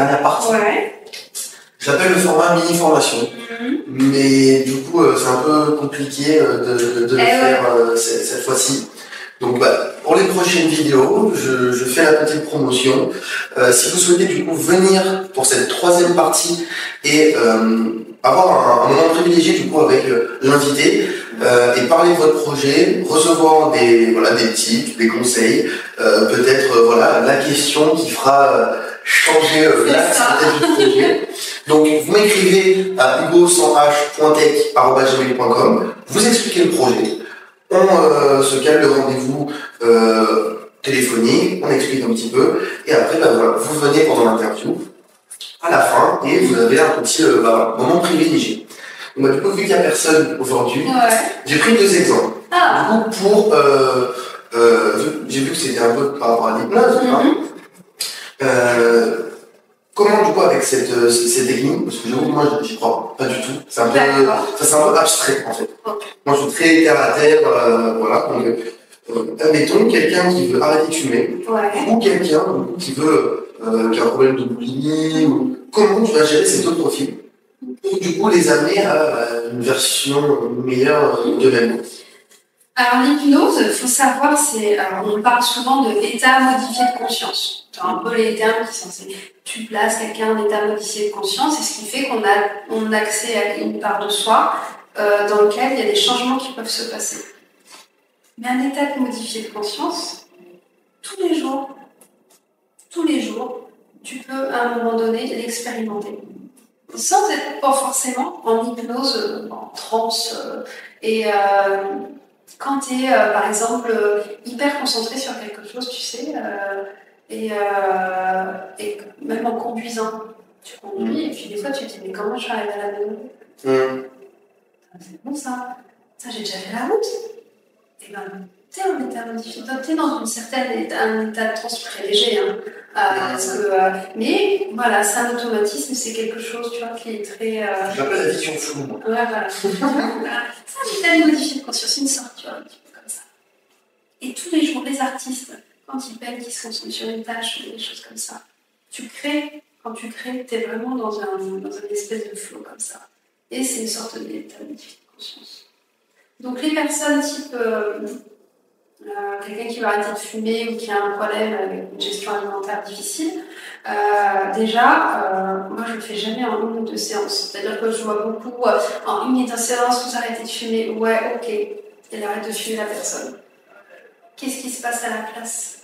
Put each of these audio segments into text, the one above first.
dernière partie. Ouais. J'appelle le format mini-formation. Mais du coup, c'est un peu compliqué de le faire cette fois-ci. Donc, pour les prochaines vidéos, je fais la petite promotion. Si vous souhaitez du coup venir pour cette troisième partie et avoir un moment privilégié du coup avec l'invité et parler de votre projet, recevoir des tips, des conseils, peut-être la question qui fera changer l'axe peut-être du projet. Donc vous m'écrivez à hugo100h.tech@gmail.com, vous expliquez le projet, on se cale le rendez-vous téléphonique, on explique un petit peu, et après vous venez pendant l'interview à la fin et vous avez un petit moment privilégié. Donc, du coup, vu qu'il n'y a personne aujourd'hui, j'ai pris 2 exemples. Du coup, j'ai vu que c'était un peu par rapport à l'hypnose. Comment, du coup, avec ces techniques, parce que j'avoue que moi, j'y crois pas du tout. C'est un peu abstrait, en fait. Moi, je suis très terre à terre, voilà. Donc, admettons, quelqu'un qui veut arrêter de fumer, ou quelqu'un qui veut, qui a un problème de boulimie, ou comment tu vas gérer ces 2 profils pour, du coup, les amener à une version meilleure d'eux-mêmes. Alors l'hypnose, il faut savoir, on parle souvent de l'état modifié de conscience. C'est un peu les termes qui sont tu places quelqu'un en état modifié de conscience, et ce qui fait qu'on a accès à une part de soi dans lequel il y a des changements qui peuvent se passer. Mais un état modifié de conscience, tous les jours, tu peux à un moment donné l'expérimenter. Sans être pas forcément en hypnose, en transe, quand tu es, par exemple, hyper concentré sur quelque chose, tu sais, et même en conduisant, tu conduis, et puis des fois tu te dis, mais comment je suis arrivée à la maison C'est bon ça j'ai déjà fait la route. Et ben, tu es en état modifié, tu es dans un état de transe très léger, mais voilà, c'est un automatisme, c'est quelque chose, tu vois, qui est très... J'appelle la vision floue, moi. Ouais, voilà. C'est un état modifié de conscience, une sorte, tu vois, un petit peu comme ça. Et tous les jours, les artistes, quand ils peignent, qu'ils se concentrent sur une tâche, des choses comme ça, quand tu crées, tu es vraiment dans une espèce de flow comme ça. Et c'est une sorte d'état modifié de conscience. Donc les personnes type quelqu'un qui va arrêter de fumer ou qui a un problème avec une gestion alimentaire difficile, moi je ne le fais jamais en 1 ou 2 séances. C'est-à-dire que je vois beaucoup en 1 ou 2 séances, vous arrêtez de fumer, ouais, ok, elle arrête de fumer la personne. Qu'est-ce qui se passe à la place?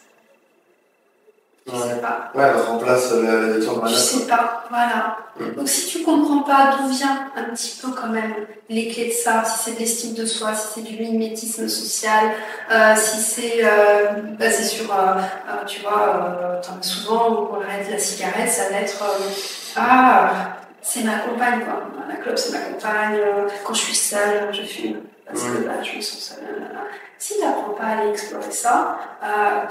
Je ne sais pas. Ouais, elle remplace l'addiction de Je ne sais pas, voilà. Donc si tu ne comprends pas d'où vient un petit peu quand même les clés de ça, si c'est de l'estime de soi, si c'est du mimétisme social, si c'est basé sur, tu vois, souvent on arrête la cigarette, ça va être c'est ma compagne, quoi. La clope, c'est ma compagne, quand je suis seule, je fume. Parce que là, je me sens seule. Si tu n'apprends pas à aller explorer ça, la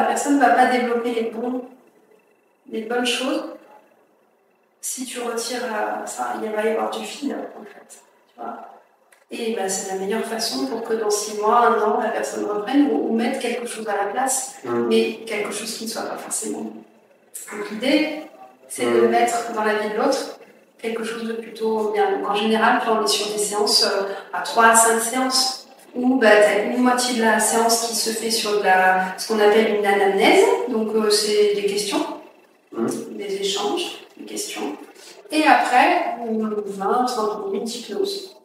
personne ne va pas développer les bonnes choses. Si tu retires ça, il va y avoir du fil, en fait. Tu vois. Et c'est la meilleure façon pour que dans 6 mois, 1 an, la personne reprenne ou mette quelque chose à la place, mais quelque chose qui ne soit pas forcément. Donc l'idée, c'est de mettre dans la vie de l'autre quelque chose de plutôt bien. Donc en général, quand on est sur des séances à 3 à 5 séances, où tu as une moitié de la séance qui se fait sur ce qu'on appelle une anamnèse, donc c'est des questions, des échanges, des questions, et après 20-30 minutes d'hypnose.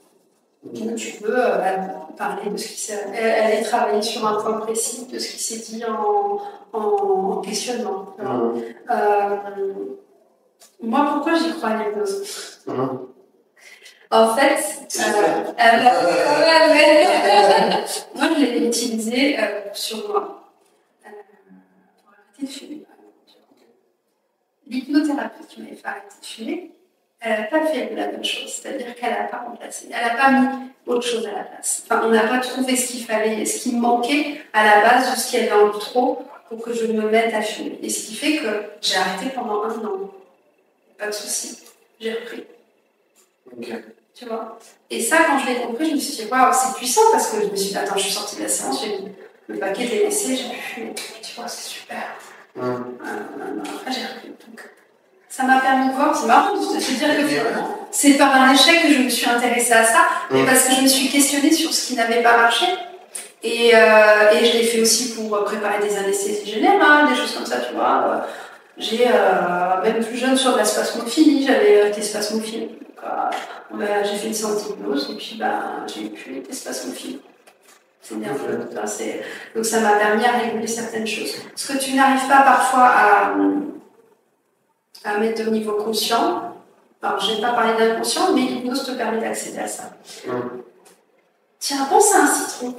Donc tu peux parler de ce qui s'est... aller travailler sur un point précis de ce qui s'est dit en questionnement. Moi, pourquoi j'y crois à l'hypnose? En fait, moi je l'ai utilisé sur moi pour arrêter de fumer. L'hypnothérapeute qui m'avait fait arrêter de fumer, elle n'a pas fait la bonne chose, c'est-à-dire qu'elle n'a pas remplacé, elle n'a pas mis autre chose à la place. Enfin, on n'a pas trouvé ce qu'il fallait, ce qui me manquait à la base de ce qu'il y avait en trop pour que je me mette à fumer. Et ce qui fait que j'ai arrêté pendant 1 an. Pas de souci, j'ai repris. Okay. Tu vois. Et ça, quand je l'ai compris, je me suis dit, waouh, c'est puissant parce que je me suis dit, attends, je suis sortie de la séance, j'ai mis le paquet, je l'ai laissé, j'ai pu fumer. Tu vois, c'est super. Après, j'ai repris. Donc, ça m'a permis de voir, c'est marrant de se dire que finalement, c'est par un échec que je me suis intéressée à ça, mais parce que je me suis questionnée sur ce qui n'avait pas marché. Et je l'ai fait aussi pour préparer des anesthésies générales, des choses comme ça, tu vois. J'ai, même plus jeune, sur de la spasmophilie, j'avais été spasmophile. J'ai fait une séance d'hypnose et puis j'ai pu être spasmophile. C'est nerveux. Donc ça m'a permis à réguler certaines choses. Ce que tu n'arrives pas parfois à mettre au niveau conscient, alors je n'ai pas parlé d'inconscient, mais l'hypnose te permet d'accéder à ça. Tiens, pense à un citron.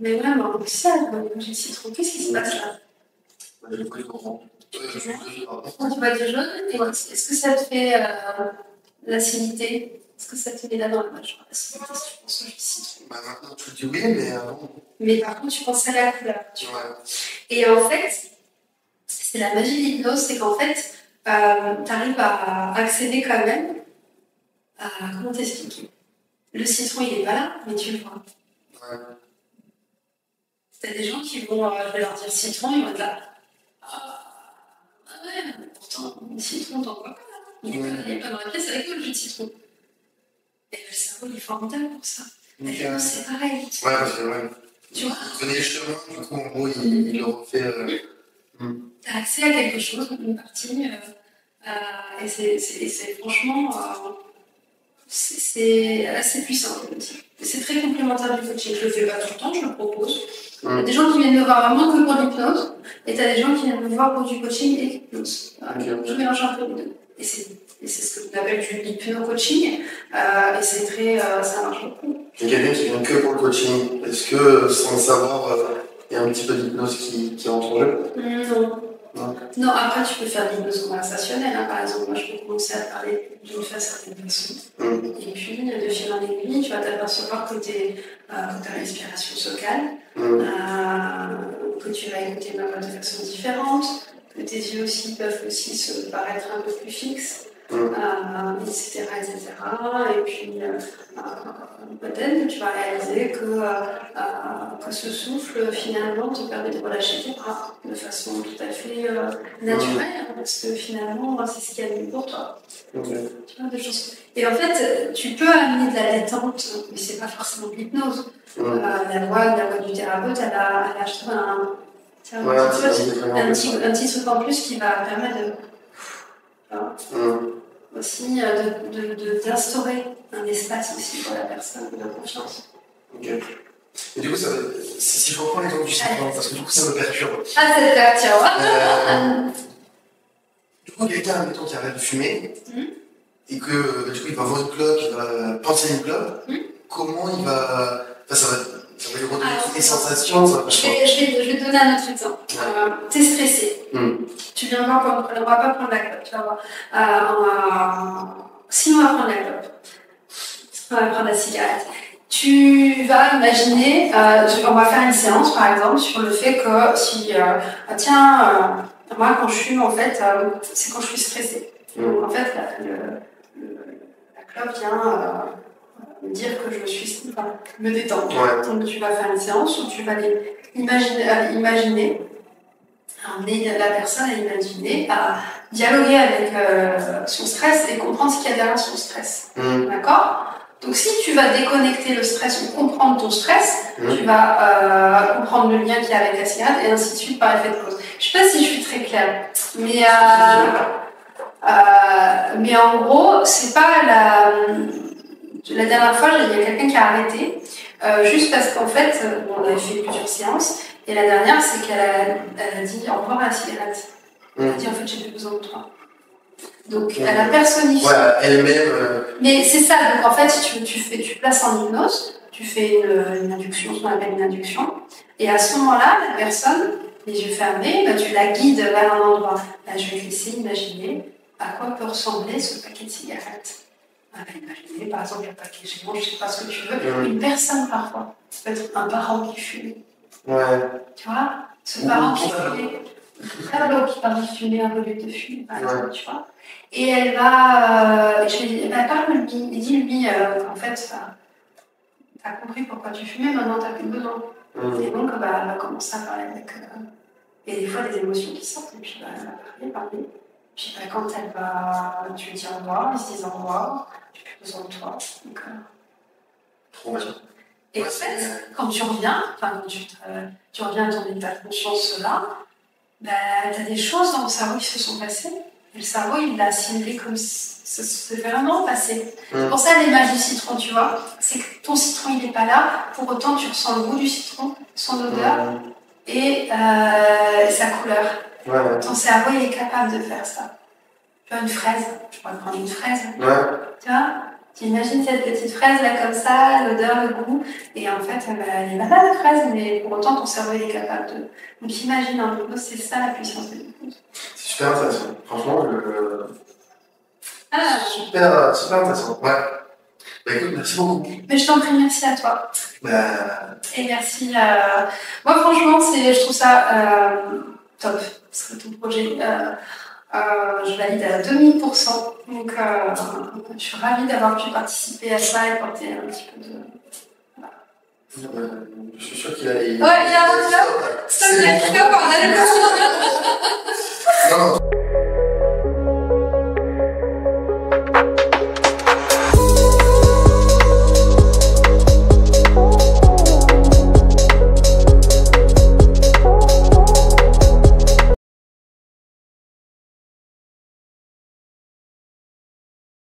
Mais vraiment, ça, j'ai le citron, qu'est-ce qui se passe là? Je vois du orange. Tu vois du jaune, et est-ce que ça te fait l'acidité? Est-ce que ça te met là dans la mâchoire? L'acidité, si tu penses au jus de citron. Maintenant, tu dis oui, mais avant. Mais par contre, tu penses à la couleur. Tu vois. Ouais. Et en fait, c'est la magie de l'hypnose, c'est qu'en fait, tu arrives à accéder quand même à. Comment t'expliquer? Le citron, il n'est pas là, mais tu le vois. Ouais. T'as des gens qui vont, je vais leur dire citron, ils vont être là. Ouais, pourtant, le citron, t'en vois pas. Il est pas dans la pièce avec le jus de citron. Et le cerveau, il est formidable pour ça. C'est pareil. Ouais, parce que, ouais. Tu vois? Il connaît les chemins, du coup, en gros, il le refait. T'as accès à quelque chose, une partie, et c'est franchement, c'est assez puissant. C'est très complémentaire du coaching. Je le fais pas tout le temps, je le propose. Il y a des gens qui viennent me voir vraiment que pour l'hypnose, et t'as des gens qui viennent me voir pour du coaching et l'hypnose. Je mélange un peu les deux. Et c'est ce que l'on appelle du hypno-coaching, et c'est très, ça marche beaucoup. Il y a quelqu'un qui vient que pour le coaching. Est-ce que, sans le savoir, il y a un petit peu d'hypnose qui entre en jeu? Non, après tu peux faire de l'hypnose conversationnelle. Par exemple, moi je peux commencer à parler d'une façon à certaines personnes. Et puis, de fil en aiguille, tu vas t'apercevoir que ta respiration se calme, que tu vas écouter ma voix de façon différente, que tes yeux aussi peuvent aussi se paraître un peu plus fixes, etc., etc. Et puis, peut-être que tu vas réaliser que ce souffle, finalement, te permet de relâcher tes bras de façon tout à fait naturelle, parce que finalement, c'est ce qu'il y a de mieux pour toi. Tu vois, des choses. Et en fait, tu peux amener de la détente, mais c'est pas forcément de l'hypnose. La voix du thérapeute, elle a un petit truc en plus qui va permettre aussi d'instaurer un espace aussi pour la personne de confiance. Et du coup, si je reprends l'exemple du citron, parce que du coup, ça me perturbe. Ça te perturbe. Du coup, quelqu'un, admettons, qui arrête de fumer, et que du coup, il va voir une clope, il va penser à une clope, comment il va. Enfin, ça va lui redonner toutes les sensations. Je vais te donner un autre exemple. T'es stressé. Tu viens voir, on va pas prendre la clope, tu vas voir. Si on va prendre la clope, on va prendre la cigarette. Tu vas imaginer, on va faire une séance par exemple sur le fait que si, moi quand je fume en fait, c'est quand je suis stressée. Donc en fait, la clope vient me dire que je suis, me détendre. Donc tu vas faire une séance où tu vas imaginer, emmener la personne à imaginer, à dialoguer avec son stress et comprendre ce qu'il y a derrière son stress. D'accord? Donc si tu vas déconnecter le stress ou comprendre ton stress, tu vas comprendre le lien qu'il y a avec la cigarette et ainsi de suite par effet de cause. Je ne sais pas si je suis très claire, mais en gros, c'est pas la dernière fois, il y a quelqu'un qui a arrêté, juste parce qu'en fait, on avait fait plusieurs séances, et la dernière, c'est qu'elle a dit au revoir à la cigarette. Elle a dit en fait, j'ai plus besoin de toi. Donc, elle a personnifié. Voilà, elle-même. Mais c'est ça, donc en fait, tu places en hypnose, tu fais une induction, ce qu'on appelle une induction, et à ce moment-là, la personne, les yeux fermés, tu la guides vers un endroit. Là, je vais te laisser imaginer à quoi peut ressembler ce paquet de cigarettes. Imaginez, par exemple, un paquet géant, je ne sais pas ce que tu veux, une personne parfois. Ça peut être un parent qui fume. Tu vois, ce parent qui fume. Un qui parle de fumer un volume de fume, par exemple, tu vois. Et elle va. Je lui dis, parle lui, il dit lui, en fait, t'as compris pourquoi tu fumais, maintenant t'as plus besoin. Et donc, elle va commencer à parler avec Et des fois, des émotions qui sortent, et puis bah, elle va parler. Puis bah, quand elle va, tu lui dis au revoir, ils se disent au revoir, tu n'as plus besoin de toi. Donc, trop bien. Et en fait, quand tu reviens, enfin, quand tu reviens à ton état de conscience là, bah, tu as des choses dans le cerveau qui se sont passées. Et le cerveau, il l'a assimilé comme si ça s'est vraiment passé. C'est pour ça l'image du citron, tu vois. C'est que ton citron, il n'est pas là. Pour autant, tu ressens le goût du citron, son odeur et sa couleur. Ouais. Ton cerveau, il est capable de faire ça. Tu vois, une fraise. Je pourrais prendre une fraise. Ouais. Tu vois, tu imagines cette petite fraise là comme ça, l'odeur, le goût. Et en fait, bah, elle est malade la fraise, mais pour autant, ton cerveau, il est capable de. Donc imagine en hypnose, c'est ça la puissance de l'hypnose. C'est super intéressant. Franchement, super, super intéressant. Ouais. Bah écoute, merci beaucoup. Mais je t'en prie, merci à toi. Et merci. Moi, franchement, je trouve ça top. Parce que ton projet, je valide à 2000%. Donc, je suis ravie d'avoir pu participer à ça et porter un petit peu de. Je suis sûr qu'il a. Ouais, il y a un stop. Stop, il a écrit au bordel. Non.